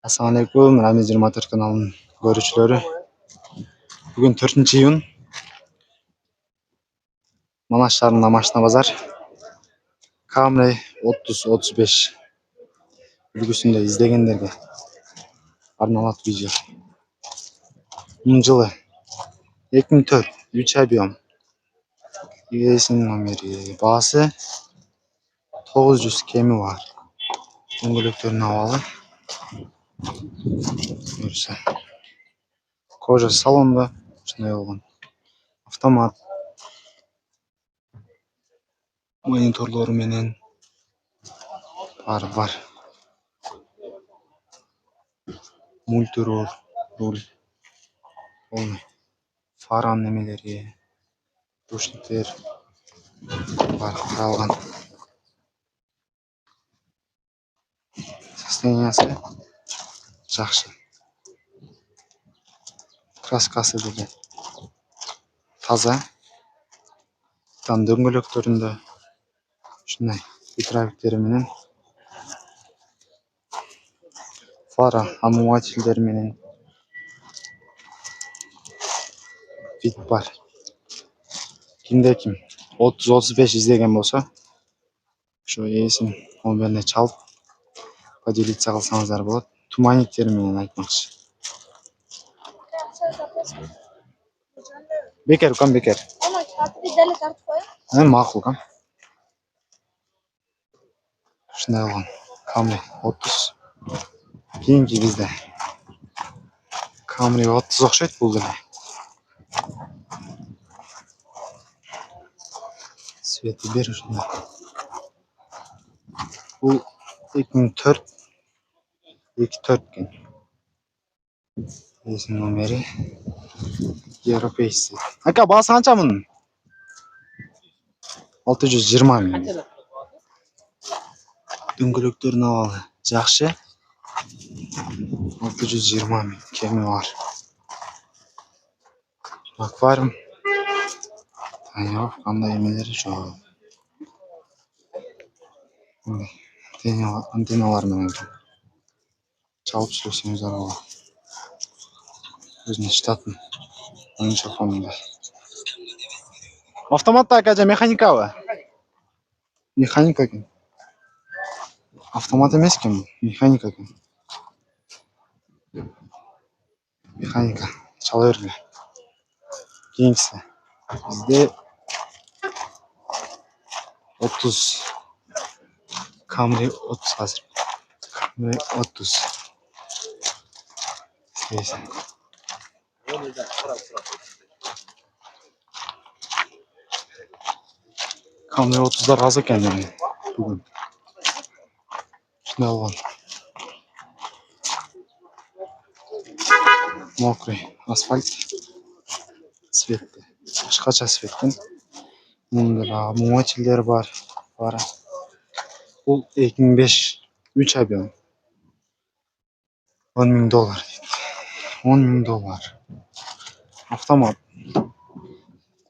Assalamualaikum, Ramiz 24 kanalının görüşleri. Bugün 4-iyun. Manaş şahrında Maşna Bazar. Camry 30-35 үлгүсүндө izlegenlerге арналат видео. Bunun жылы 2004 3 объем. Егесinin номери. Баасы 900 кеми бар. Дөңгөлөктөрүнүн абалы. Көрсө. Кожа салонда ушундай болгон. Автомат. Мониторлору менен бар. Мультирол, руль. Полный. Фаран немелери. Ручниктер бар куралган. Состояниясы жакшы. Краскасы деле таза. Там дөңгөлөктөрүндө ушундай гидравиктери менен фара омывательдери менен вид бар. Кимде ким 30-35 издеген болсо, ошо ээсин номерине чалып поделиться кылсаңыздар болот. Туманниктери менен айтмакчы. Бекер кам бекер. Макул кам. Ушундай болгон. Camry 30. Кийинки бизде Camry 30 окшойт бул деле. Свети бер ушундай. Бул 2004 экен. Ээсинин номери европейский. Ака баасы канча мунун? 620 миң. Дөңгөлөктөрүнүн абалы жакшы. 620 миң кеми бар. Аквариум. Тонировка кандай эмелери жок. Антенналар менен чалып сүрсөңүздөр болот. Өзүнүн штатын оюнчук фонунда. Автоматта ака механикабы? Механика экен. Автомат эмес экен, механика экен. Механика. Чала бергиле. Кийинкиси. Бизде 30. Camry 30 азыр. Camry 30. Camry 30'lar az eкен бүгүн. Шундай болгон. Мокрый асфальт. Цветти. Башкача цветтен. Мында омывательдер бар. Фара. Бул 2005 3 объем. $10,000. $10,000. Автомат.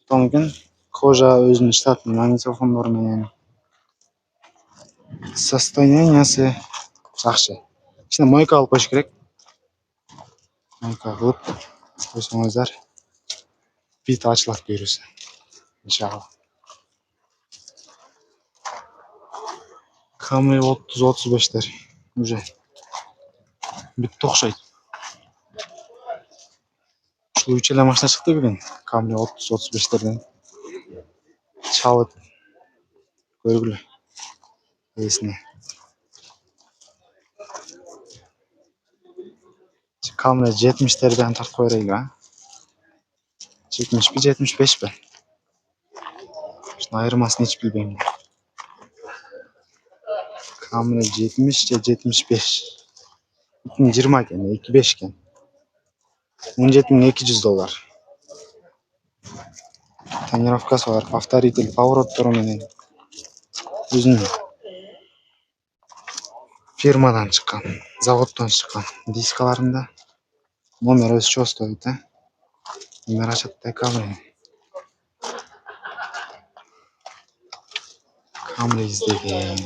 Тонген кожа өзүнүн штатынын магнитофондору менен. Состояниясы жакшы. Ичине мойка алып коюш керек. Мойка кылып койсоңуздар бит ачылат буюрса. Иншалла. Camry 30-35'ler. Уже bitти окшойт. Ушул 3 эле машина чыкты бүгүн. Camry 30-35'lerден. Чалып көргүлө. Эсине. Camry 70'lerden тартып койройбу, а? 70 би, 75 би? Шунун айырмасын эч билбейм. Camry 70 же 75. 2020 экен, 25 экен. $17,200. Тонировкасы бар, повторитель, повороттору менен. Өзүнүн фирмадан чыккан, заводдон чыккан дискаларында. Номер өзүчө стоит, а? Номер ачат Camry. Camry издеген.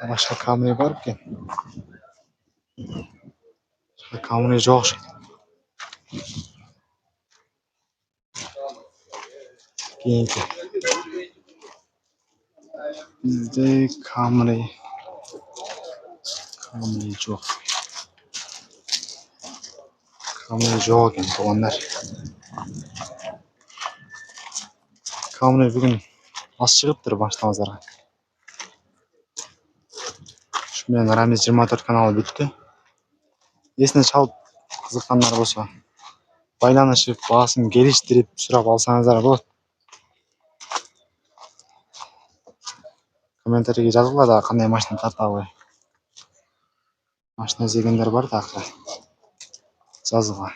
Башка Camry бар экен. Камри жоқ. Кейінгі. Бізде Камри жоқ. Камри жоқ екен туғандар. Камри бүгін аз шығып тұр баштамазарға. Шымен Рамиз 24 каналы бітті. Есіне шалып қызыққандар болса, байланышып, басын келіштіріп сұрап алсаңыздар болады. Комментарийге жазылар да қандай машина тарта қой. Машина іздегендер бар тақта. Жазылға.